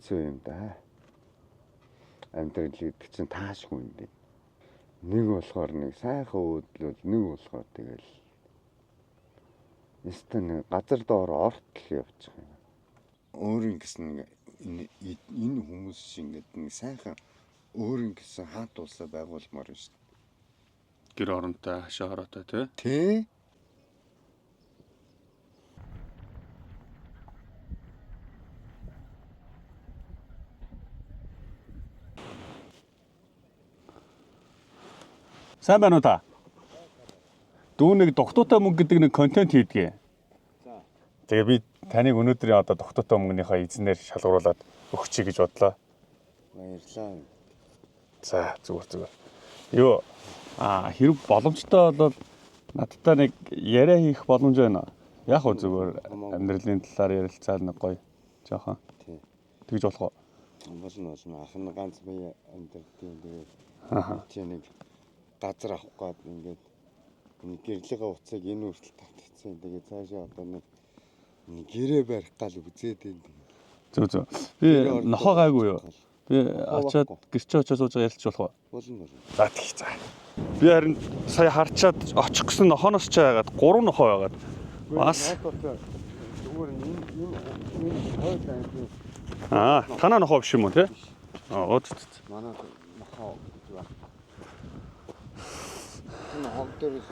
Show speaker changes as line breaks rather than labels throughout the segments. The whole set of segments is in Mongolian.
хэцүү юм да. Амьдрал гэдэг чинь таашгүй юм дээ. Нэг болохоор нэг сайхан өөдлөл, нэг болохоор тэгэл эсвэл газар доор ортол явчих юм. Өөрийн гэсэн энэ хүмүүс шингээд нэг сайхан өөрийн гэсэн хаат улсаа байгуулмаар байна шүү дээ.
Гэр оронтой, хашаа хороотой тий.
Тий.
Сайн байна уу та? Дүү нэг дугтуутай мөнгө гэдэг нэг контент хийдгээ. За. Тэгээ би таныг өнөөдрийн одоо дугтуутай мөнгөнийхөө эзнээр шалгуулад өгчий гэж бодлоо.
Баярлалаа.
За зүгээр. Юу хэрэг боломжтой бол надтай нэг яриа хийх боломж байна. Яг уу зүгээр амьдралын талаар ярилцаад нэг гоё жоохон.
Тий.
Тэгж болох уу?
Болно. Ах нь ганц бие амьдралын тэгээд чи нэг газар авах гээд ингээд нэг гэрлэгээ уцыг энэ хүртэл тавтчихсан. Тэгээд цаашаа одоо нэг гэрээ барих гал үзээд байна.
Зүг. Би нохоо гайгүй юу? Би очиад гэрчээ очиж сууж ярилч болох уу?
Болно.
За тэгье за. Би харин сая харчаад очих гэсэн нохооноос ч байгаад 3 нохоо байгаад. Бас
зүгээр энэ хойд
танаа нохоо биш юм уу те? Оод.
манай нохоо гэж байна. Энэ хог дээрээс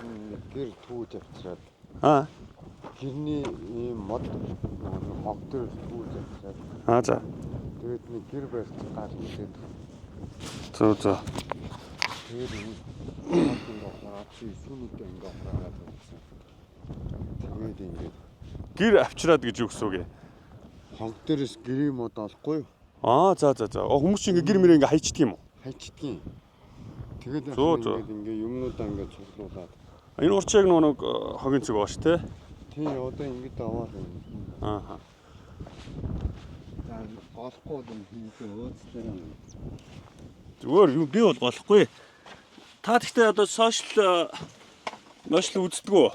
гэр түүж авчираад. Гэрний ийм мод хог дээр түүж авчираад.
За.
Тэгээд нэг гэр барьж гал үзээд.
Зөө.
Тэгээд энэ чи сүнүүдээ ингээ хараад байсан. Тэгээд ингээд
гэр авчираад гэж юу гэсэн үг вэ?
хог дээрээс гэрийн мод олохгүй юу?
За. Хүмүүс чинь ингээ гэр мөрөө ингээ хайчдаг юм уу?
Хайчдгийн. Тэгээд ингээ юмнуудаа ингээ цуглуулад.
Энэ урчиг нэг хогийн цэг бааш те.
Тий, одоо ингээд аваад байна. За олохгүй юм хийх өөцлөө.
Зүгээр юу би бол болохгүй. Та гэхдээ одоо сошиал үздэг үү?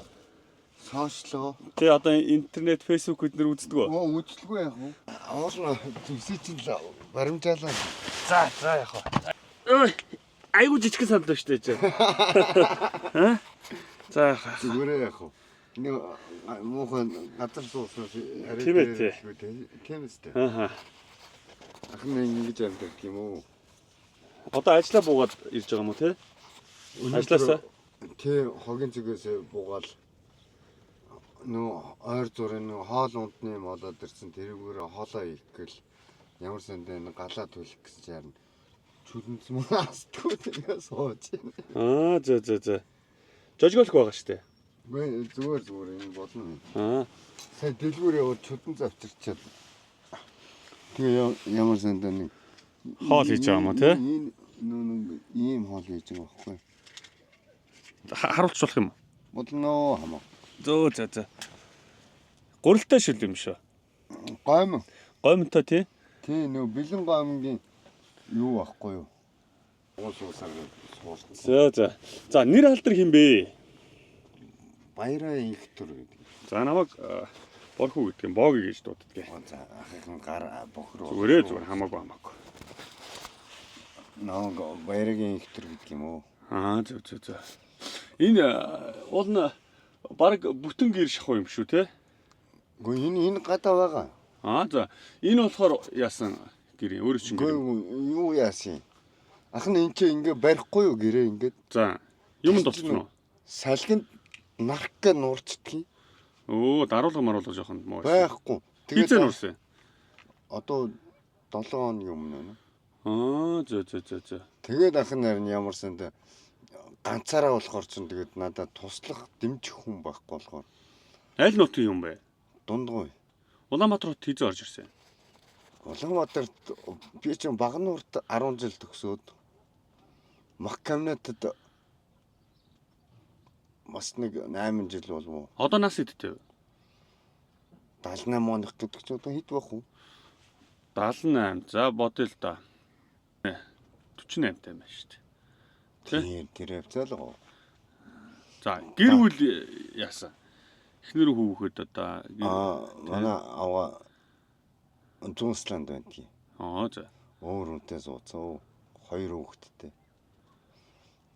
Сошиал.
Тэ одоо интернет, фэйсбүүк эднэр үздэг үү?
Үзлгүй яах вэ? Оорно зүсээ чинь баримжаалаа.
За яах вэ? Ой, айгуу жижиг санал шүү дээ. За
зүгээр яах вэ? Нэг муухан газар суусах арай тийм үстэй. Ах нь ингэж амьдаг юм уу?
Одоо ажиллаа буугаад ирж байгаа юм уу те? Ажилласаа?
Тий, хогийн зүгээс буугаад нөө ойр зургийн хоол ундны юм болоод ирсэн тэрүүгээр хоолоо хийх гэл ямар сандаа галаа түлэх гэсэн чинь чүлэнц мөн астгүй тэгээ сууж байна.
За. Жожголох байгаа штэ.
Гүй зүгээр энэ болно. Сая дэлгүүр яваад чүлэнц авчирчаад тэгээ ямар сандаа нэг
хоол хийж байгаа юм уу те?
Ийм хоол хийж байгаа байхгүй.
Харуулж болох юм уу?
Болно хамаа.
За. Гурилтай шил юм шүү. Гомтой тий?
Тий, нөө бэлэн гомгийн юу байхгүй юу? Уусаар суулсан.
За, нэр алдар хин бэ?
Баяраа инхтөр гэдэг.
За намайг борхуу гэдэг юм. Боги гэж дууддаг.
За ахын гар бохроо.
Зүгээр хамаагүй.
Нэг баярагийн инхтөр гэдэг юм уу?
За. Энэ уул баг бүтэн гэр шахуу юм шүү те?
Гэхдээ энэ гадаа байгаа.
За. Энэ болохоор яасан гэр өөрөө чинь гэр.
Юу яасан? Ах нь энэ чинь ингээ барихгүй юу гэрээ ингээд.
За. Юмд болчихно уу?
Салгинд нарах гэ нуурчдгийг.
Даруулга маруулга жоохон муу.
Байхгүй.
Тэгээд нуурсан.
Одоо 7 хоногийн өмнө.
За.
Тэгээд ах нь харин ямар санд ганцаараа болохоор ч тэгээд надад туслах дэмжих хүн байхгүй болохоор.
Аль нутгийн юм бэ?
Дундгуй.
Улаанбаатар хот хийзээ орж ирсэн.
Улаанбаатарт би чинь Багнуурт 10 жил төгсөөд Маккамнатад бас нэг 8 жил болов уу?
Одоо нас хэдтэй вэ?
78 оных гэдэг ч одоо хэд байх вэ?
78. За бодъё л да. 48 тань байна шүү дээ.
Тийм тэр явцаалгаа.
За гэр бүл яасан? Эхнэр хүүхэд одоо
манай аваа Зүүнсланд байна тий.
За.
Өөр үнтэй суудсан. 2 хүүхэдтэй.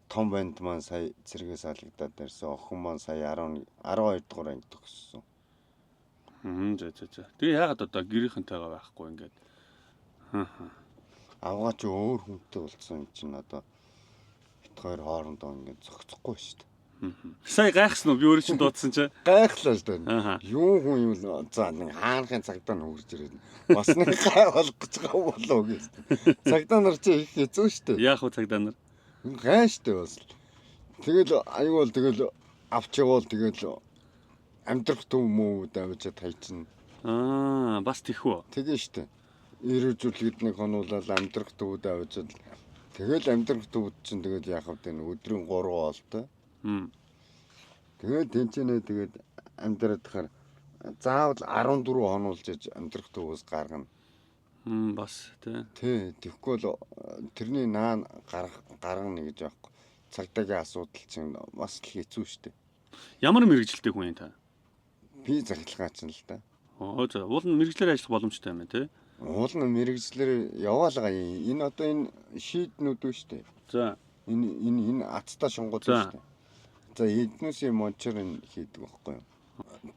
Том банд маань сая цэргээс алагдаад ирсэн. Охин маань сая 12 дугаар анги төгссөн.
За. Тэгээ яагаад одоо гэрийнхэнтэйгээ байхгүй ингээд.
Авгаа чи өөр хүнтэй болсон юм чинь одоо бит хоёр хоорондоо ингээд зохицохгүй шүү дээ.
Сая гайхсан уу? Би өөрөө чинь дуудсан чи.
Гайхлаа шүү дээ. Юу хүн юм за нэг хаанхын цагдаа нь хурж ирээд бас нэг гай болох гэж байгаа болоо гэж. Цагдаа нар чи их хэцүү шүү дээ.
Яах вэ цагдаа нар?
Гай шүү дээ бас. Тэгэл аюул тэгэл авч явал тэгэл амьдрах төв мүү давж тайчин.
Бас тэхүү.
Тэгээ шүү дээ. Ирүүжүүлэхэд нэг хонуулаад амьдрах төв давж тэгэл амьдрах төвд чинь тэгэл яах вэ? Өдрийн 3 хоолтой. Тэгээд тэнцэнэ тэгээд амьдраад тахаар заавал 14 хонуулж амьдрах төвөөс гаргана.
Бас
тий. Тэгэхгүй л тэрний наан гаргана гэж аахгүй. Цагдаагийн асуудал чинь бас л хэцүү шүү дээ.
Ямар мэрэгжилтэй хүн юм та?
Би захиргаач нь л да.
За. Уул нь мэрэгчлэр ажиллах боломжтой юм байна тий.
Уул нь мэрэгчлэр яваалгаа энэ одоо энэ шийднүүд үү шүү дээ.
За.
Энэ ацтай шонгод шүү дээ. За эднүүсийн мончор нь хийдэг байхгүй юу?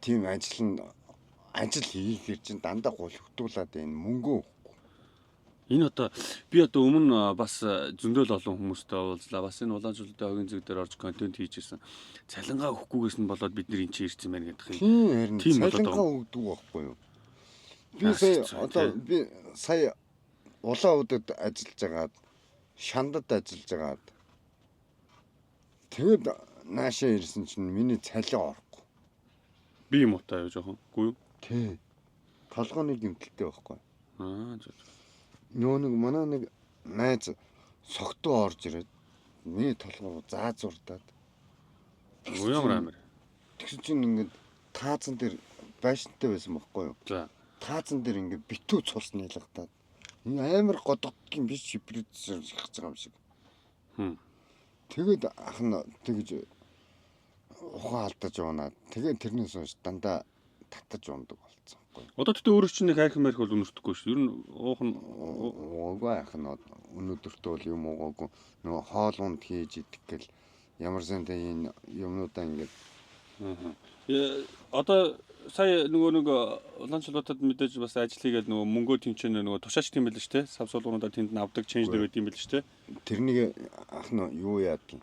Тийм ажил хийхээр чинь дандаа гулхтуулаад энэ мөнгөө.
Энэ одоо би одоо өмнө бас зөндөл олон хүмүүстэй уулзлаа. Бас энэ улаанжуулалтын хогийн зэг дээр орж контент хийжсэн. Цалингаа өгөхгүйгээс нь болоод бид нэр энэ чинь ирсэн байна гэдэг юм.
Тийм цалингаа өгдөг байхгүй юу? Би сая улаан удад ажиллаж байгаад шандад ажиллаж байгаад тэгээд наашаа ирсэн чинь миний цалин орохгүй.
Би юм уу таа юу жоохон. Үгүй юу?
Тий. Толгооны гэмтэлтэй байхгүй.
За.
Нэг манай нэг найз согтуу орж ирээд миний толгоо заазуурдаад.
Ямар амир.
Тэгсэн чинь ингээд таазан дээр байшинтай байсан байхгүй юу?
За.
Таазан дээр ингээд битүү цус нийлгадаад. Энэ амар годгодгийн биш шипрэцээр шахаж байгаа юм шиг. Тэгээд ах нь тэгж ухаан алдаж унаад. Тэгээд тэрнээс хойш дандаа татаж ундаг болсон байхгүй.
Одоо тэгтээ өөрөө чинь нэг хайх мэрх бол өнөртөхгүй шүү. Ер нь уух нь
уугаа ах нь өнөөдөртөө бол юм уугаагүй. Нөгөө хоол унд хийж идэх гэл ямар сэнтэй энэ юмнуудаа ингээд.
Одоо сая нэг улаанчлуудад мэдээж бас ажил хийгээл нөгөө мөнгөө тэнцэн нөгөө тушаач тийм байл л шүү дээ. Сав суулгуудаа тэнд нь авдаг ченж дээр байд юм байл шүү дээ.
Тэрнийг ах нь юу яадаг.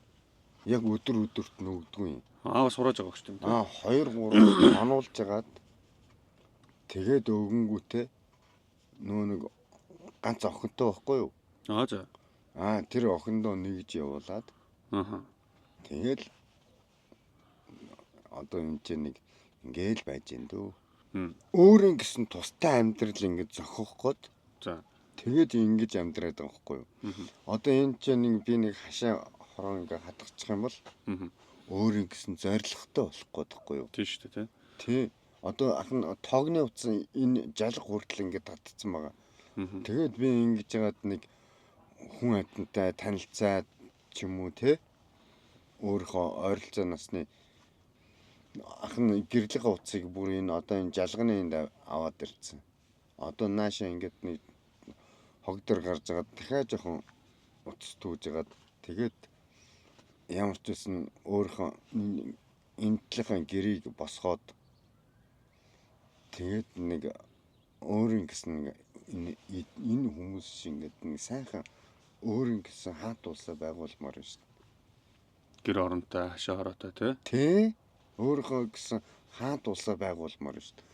Яг өдөрт нөгдөггүй юм.
Бас сурааж байгаа шүү дээ.
2-3 хонуулж жагаад тэгээд өгөнгүүтээ нэг ганц охинтой байхгүй юу?
За.
Тэр охиндоо нэгж явуулаад. Тэгэл одоо энэ чинь нэг ингээл байж ин дөө. Өөрийн гэсэн тустай амьдрал ингэж зохих гээд.
За.
Тэгээд ингэж амьдраад байгаа байхгүй юу? Одоо энэ чинь би нэг хашаа хорон ингээ хатгачих юм бол өөрийн гэсэн зоригтой болох гээд байхгүй юу?
Тийм шүү дээ
тий. Одоо ах нь тогны утсан энэ жалга хүртэл ингээ татцсан байгаа. Тэгээд би ингэж яагаад нэг хүн амьтантай танилцаад ч юм уу тий. Өөрийнхөө ойролцоо насны ах нь гэрлэгийн утсыг бүр энэ одоо энэ жалганы энд аваад ирсэн. Одоо наашаа ингээд нэг хог дээр гарч байгаа дахиад жоохон утас түүж байгаа. Тэгээд ямар ч үсэн өөрийнхөө эмтлийнхээ гэрийг босгоод тэгээд нэг өөрийн гэсэн энэ хүмүүс шиг ингээд нэг сайхан өөрийн гэсэн хаат улсаа байгуулмаар байна шүү дээ.
Гэр оронтой, хашаа хороотой
тий. Өөрийнхөө гэсэн хаат улсаа байгуулмаар шүү дээ.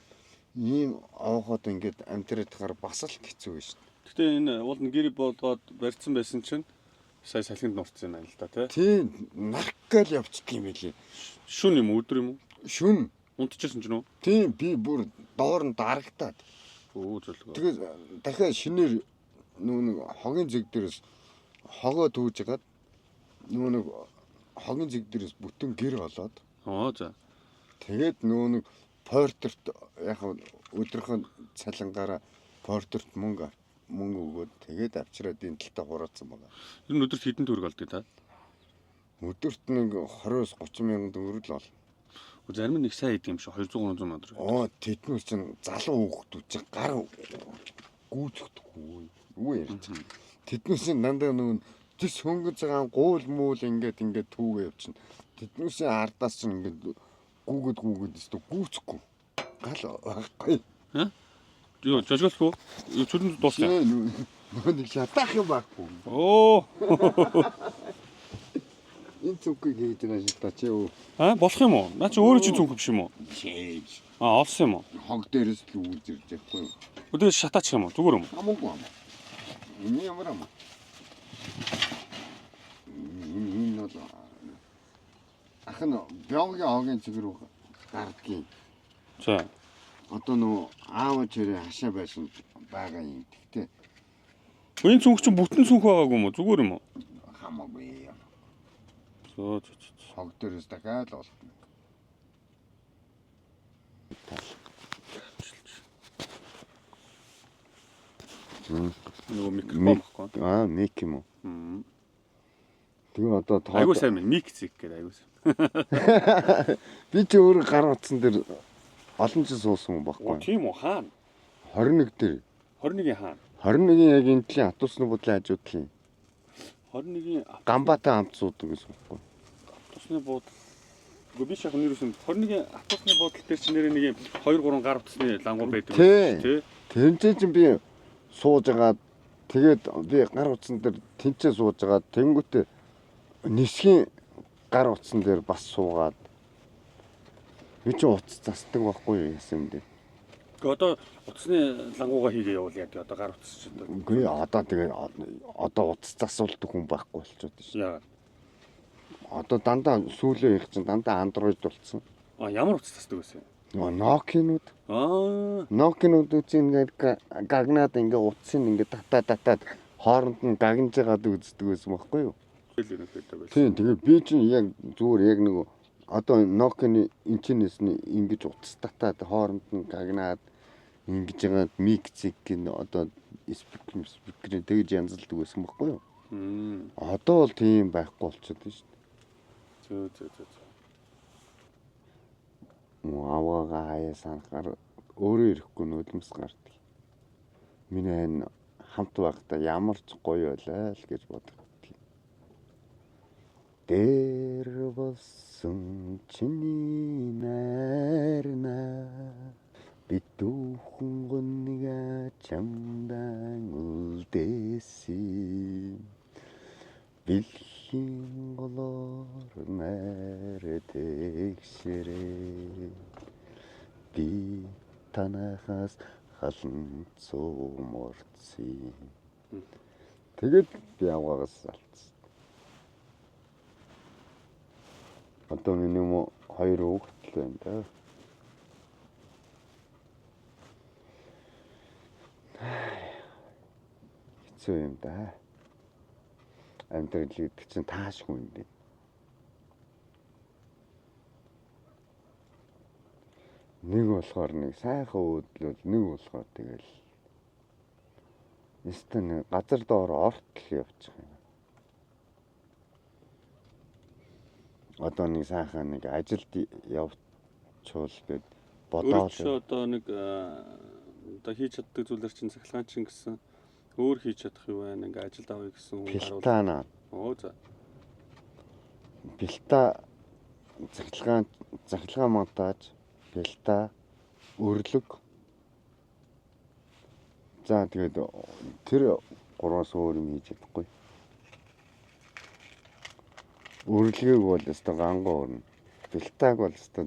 Ийм авахад ингээд амьдраад тахаар бас л хэцүү байна шүү дээ.
Гэтэ энэ уул нь гэр болгоод барьсан байсан чинь сая салхинд нурцсан юм байна л да
тий. Наркал явцдаг юм билий.
Шүн юм өдөр юм уу?
Шүн.
Унтчихсан ч нү?
Тий, би бүр доор нь дарагтаад.
Зөвлөгөө.
Тэгээд дахиад шинээр нэг хогийн зэг дээрээс хогоо түүж хагаад нэг хогийн зэг дээрээс бүтэн гэр болоод.
За.
Тэгээд нэг портерт яг өдрийнхөө цалингаараа портерт мөнгө өгөөд тэгээд авчираад энэ талтаа хураацсан байгаа.
Ер нь өдөрт хэдэн төгрөг олдог та?
Өдөрт нэг 20-30 мянган төгрөг л бол.
Зарим нь их сайн идэв юм шиг 200-300 мянга төгрөг.
Тэднүүс чинь залуу хүүхдүүд чинь гар гүйцэхдэггүй. Үгүй ярьж. Тэднээс дандаа нөгөө тис хөнгөж байгаа гуул муул ингээд түүгээ явчихна. Тэднээс ардаас ч ингээд гүүгэд өстө гүүцэхгүй. Гал байхгүй.
Юу жожголгүй. Юу чүрэн дуусна.
Нөгөө нэг шатаах юм байхгүй.
Оо.
Энэ цүнхийг хийж байгаа шиг та чи юу?
Болох юм уу? Наа чи өөрөө чи цүнх биш юм уу?
Чээж.
Олсон юм уу?
Хог дээрээс л үүзэрж байхгүй юу?
Өдөө шатаачих юм уу? Зүгээр юм уу?
Хамаагүй юм. Энэ ямар юм? Энэ бол ахын биологийн хогийн цэгэр гардгийн.
За.
Одоо нөгөө аав чирээ хашаа байсан байгаа юм. Тэгтээ
Энэ цүнх чинь бүтэн цүнх байгаагүй юм уу? Зүгээр юм уу?
хамаагүй.
Зөө.
Хог дээрээс дахиад л болно.
Нөгөө микрофон баггүй.
Мик юм уу? Тэгээ одоо
Айгуу сайн байна. Мик зик гэдэг айгуу сайн.
Би ч өөр гар утсан дээр олон жил суусан юм баггүй.
Тийм үү? Хаана?
21 дээр.
21-ийн хаана?
21-ийн яг энэ төлөв атусны бодлын хажуудлын
21-ийн
Гамбатай хамт суудаг гэсэн үг байхгүй.
Атусны буудал. Гэхдээ би шахах нэрсэн 21-ийн атусны буудал дээр чинь нэр нэг юм 2-3 гар утасны лангуу байдаг
тий. Тэнцээ чинь би сууж агаад тэгээд би гар утсан дээр тэнцээ сууж агаад тэнгүүтээ нисхийн гар утсан дээр бас суугаад би ч утас застдаг байхгүй юу яасан юм бэ?
Гэхдээ одоо утасны лангууга хийгээ явуул яг одоо гар утас ч одоо.
Үгүй одоо тэгээд одоо утас засуулдаг хүн байхгүй болчиход шээ.
Яагаад?
Одоо дандаа сүүлээ их чинь дандаа Android болцсон.
Ямар утас засдаг вэ?
Nokia-нууд. Nokia-нууд үгүй ингээд гагнаад ингээд утсыг ингээд татаад хооронд нь гагнаж байгаад үздэг байсан байхгүй юу? Тийм тэгээд би чинь яг зүгээр яг нэг одоо Nokia-ны энчнээс нь ингэж утас татаад хооронд нь гагнаад ингэж байгаад мик зик гин одоо спикер тэгж янзалдаг байсан байхгүй юу? Одоо бол тийм байхгүй болчиход байна шүү дээ.
Зөө.
Аваагаа хаяа санахаар өөрөө ирэхгүй нулимс гардаг. Миний ань хамт байхдаа ямар ч гоё байлаа л гэж боддог. Дээр болсон чиний найрна битүүхэн гоннига чамдан үлдээсэн бэлхийн голоор найр тэгшэрээ би танахаас халан цууморцсон. Тэгээд би аваагаас алдсан. Одоо миний мө 2 хүүхэд байна да. Хэцүү юм да. Амьдрал гэдэг чинь таашгүй юм бэ. Нэг болохоор нэг сайхан өөдлөл нэг болохоор тэгэл нэстэн газар доор ортол явчих юм. Одоо нэг сайхан нэг ажилд явуучвал гэд бодоод
одоо нэг одоо хийж чаддаг зүйлэр чинь цахилгаан чинь гэсэн өөр хийж чадах юу байна? Ингээ ажилд авъя гэсэн хүн
харуул. Пилтана.
За.
Пилта цахилгаан монтаж, пилта, өрлөг. За тэгээд тэр гураас өөр юм хийж чадахгүй. Өрлөгийг бол өстой гангуу өрнө. Пилтаг бол өстой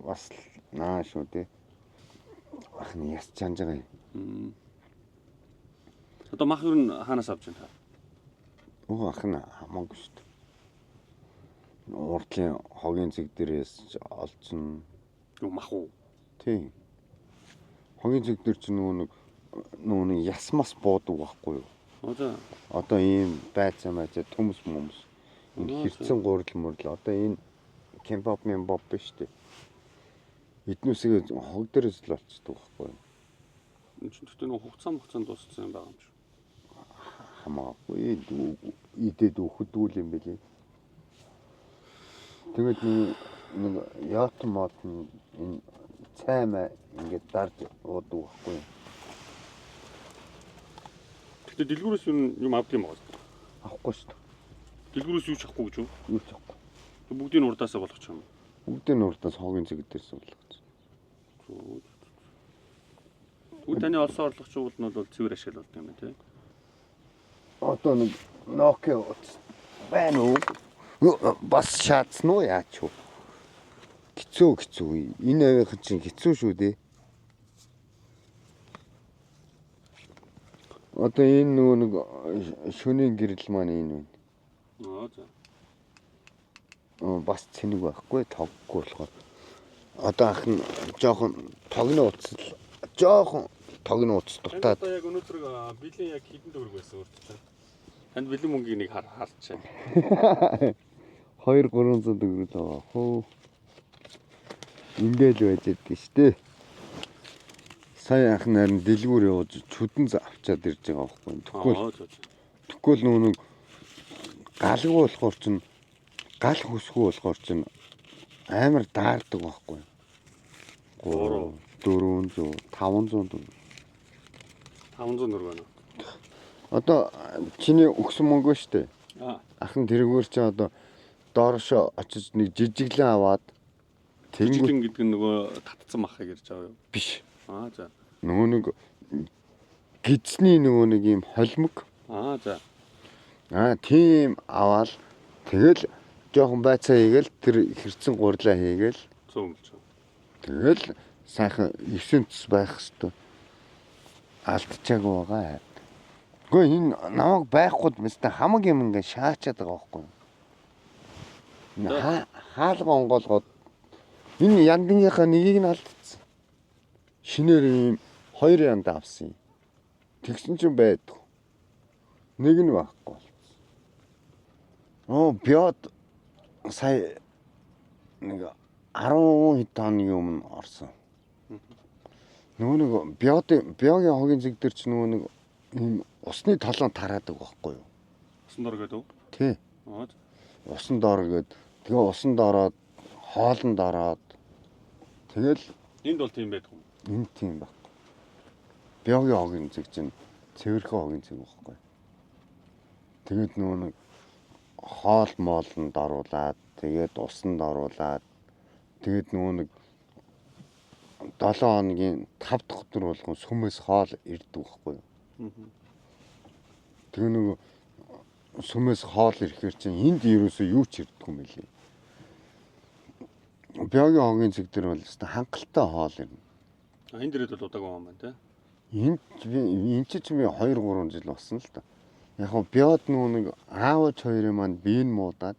бас наа шүү дээ. Ахны яс чанж байгаа юм.
Одоо мах юу н хаанаас авч байна та?
Ахна хамаагүй шүү дээ. Уртлын хогийн зэг дээрээс олцсон.
Юу мах уу?
Тийм. Хогийн зэг дээр ч нөгөө нэг ясмас буудаг байхгүй юу?
За.
Одоо ийм байцаа төмс момс. Энэ хэрцэн гурил мөрл одоо энэ кемпап мембап биш үү? Эднүсээ хог дээрээс л олцдог байхгүй юу?
Энэ ч гэхдээ нөгөө хугацаанд дууссан юм байгаа юм шүү.
Хамаагүй идэд өгөхдүүл юм бэлээ. Тэгээд нэг яат мод энэ цаймаа ингээд дарж уудаг байхгүй юу?
Гэтэ дэлгүүрээс юм авдаг юм байна.
Авахгүй шүү дээ.
Дэлгүүрээс юу ч авахгүй гэж юу?
Юу ч авахгүй.
Бүгдийг нь урдаасаа болгочих юм.
Бүгдийн урдаас хогийн цэг дээрс болгоц.
Бүгд таны олсон орлогчууд нь бол цэвэр ашиглал болдог юм тий.
Одоо нэг Nokia байна уу? Бас шаацсан уу яач юу? Хэцүү. Энэ авийн чинь хэцүү шүү дээ. Одоо энэ нөгөө нэг шөнийн гэрэл маань энэ үү?
За.
Бас цэник байхгүй тоггүй болохоор. Одоо ах нь жоохон тогны утас дутаад.
Одоо яг өнөөдөр бэлэн яг хэдэн төгрөг байсан өөртөө. Танд бэлэн мөнгийг нэг харчаа.
200-300 төгрөг байгаа. Хөө. Ингээл байж байдаг штэ. Сая ах нарийн дэлгүүр явуулж чүдэн авчаад ирж байгаа байхгүй. Тэгвэл нөгөө галгүй болохоор чинь гал хөсгөө болохоор чинь амар даардаг байхгүй. 400 500 төгрөг.
500 төгрөг байна.
Одоо чиний өгсөн мөнгө шүү дээ. Ахын тэргээр чи одоо дооршо очиж нэг жижиглэн аваад
жижиглэн гэдэг нь нөгөө татцсан махыг ярьж байгаа юу?
Биш.
За.
Нөгөө нэг гидсний нөгөө нэг юм холимог.
За.
Тийм аваад тэгэл жоохон байцаа хийгээл тэр хэрцэн гурлаа хийгээл
цөмж.
тэгэл сайхан 9 цэс байх хэвээр алдчихаагүй байгаа. Гэхдээ энэ намайг байхгүй мэстэ хамаг юм ингээ шаачаад байгаа байхгүй. Хаалга онгоолгоод энэ яндыгийнхаа нэгийг нь алдчихсан. Шинээр ийм 2 янд авсан. Тэгсэн чинь байдаг. Нэг нь байхгүй. Биод сая нэг 10 хэд хоногийн өмнө орсон. Нөгөө нэг биогийн хогийн зэг дээр ч нөгөө нэг ийм усны толон тараадаг байхгүй юу?
Усан дор гэдэг үү?
Тий. Усан дор гэдэг. Тэгээ усанд ороод, хоолнд ороод тэгэл
энд бол тийм байдаг юм.
Энд тийм баг. Биогийн хогийн зэг чинь цэвэрхэн хогийн зэг байхгүй. Тэгээд нөгөө нэг хоол моолнд оруулаад, тэгээд усанд оруулаад, тэгээд нөгөө нэг 7 хоногийн 5 дахь өдөр болгон сүмээс хоол ирдэг байхгүй юу? Тэгээ нөгөө сүмээс хоол ирэхээр чинь энд ерөөсөө юу ч ирдэг юм билий. Биогийн хогийн зэг дээр бол хангалттай хоол ирнэ.
Энэ дээрээ бол удаагүй юм байна тий.
Энд чи 2-3 жил болсон л та. Яг нь биод нөгөө нэг аавч хоёрын маань биеийг муудаад.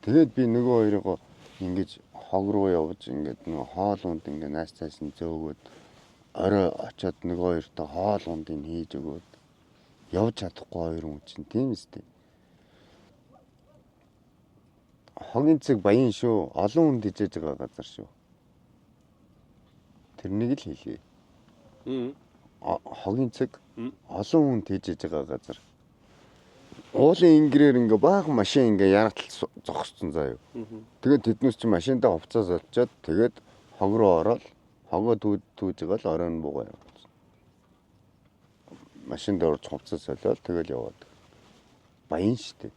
Тэгээд би нөгөө хоёроо ингэж хог руу явж ингээд нөгөө хоол унд ингээд нааш цааш нь зөөгөөд орой очиод нөгөө хоёртой хоол ундыг хийж өгөөд явж чадахгүй хоёр хүн чинь тийм үстэй. Хогийн цэг баян шүү. Олон хүнд ижээж байгаа газар шүү. Тэрнийг л хэлье. Хогийн цэг олон хүнд ижээж байгаа газар. Уулын ингрээр ингээ баахан машин ингээ ярагтал зогссон заяа. Тэгээд тэднээс чи машинтаа хувцас олчоод тэгээд хог руу ороод хогоо түүж байгаа л оройн буугаа явуулсан. Машинд орж хувцас солиод тэгэл яваад. Баян штэ.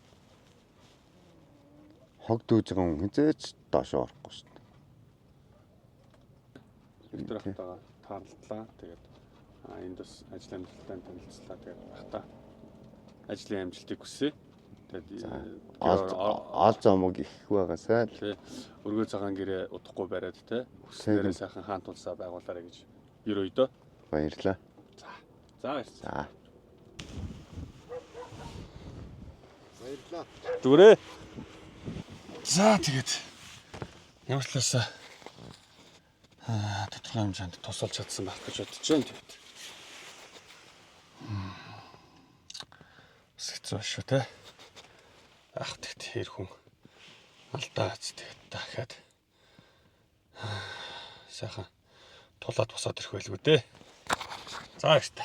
Хог түүж байгаа хүн хизээч доош орохгүй штэ.
Тэр хатаага таарлаа. Тэгээд энд бас ажил амжилттай танилцлаа. Тэгээд хата ажлын амжилтыг хүсье. Тэгээд
ол зомог их байгаасай л.
Өргөө цагаан гэрээ удахгүй бариад те. Хүслээрээ сайхан хаан тулсаа байгуулаарай гэж ерөөдөө.
Баярлаа.
За.
Баярлаа.
Зүгээрээ. За тэгээд ямар ч талаас тодорхой хэмжээнд тусалж чадсан байх гэж бодож байна тэгээд. Хэцүү шүү те. Тэгт хэр хүн алдаац тэгээд дахиад сайхан тулаад босоод ирэх байлгүй дээ. За ихтэй.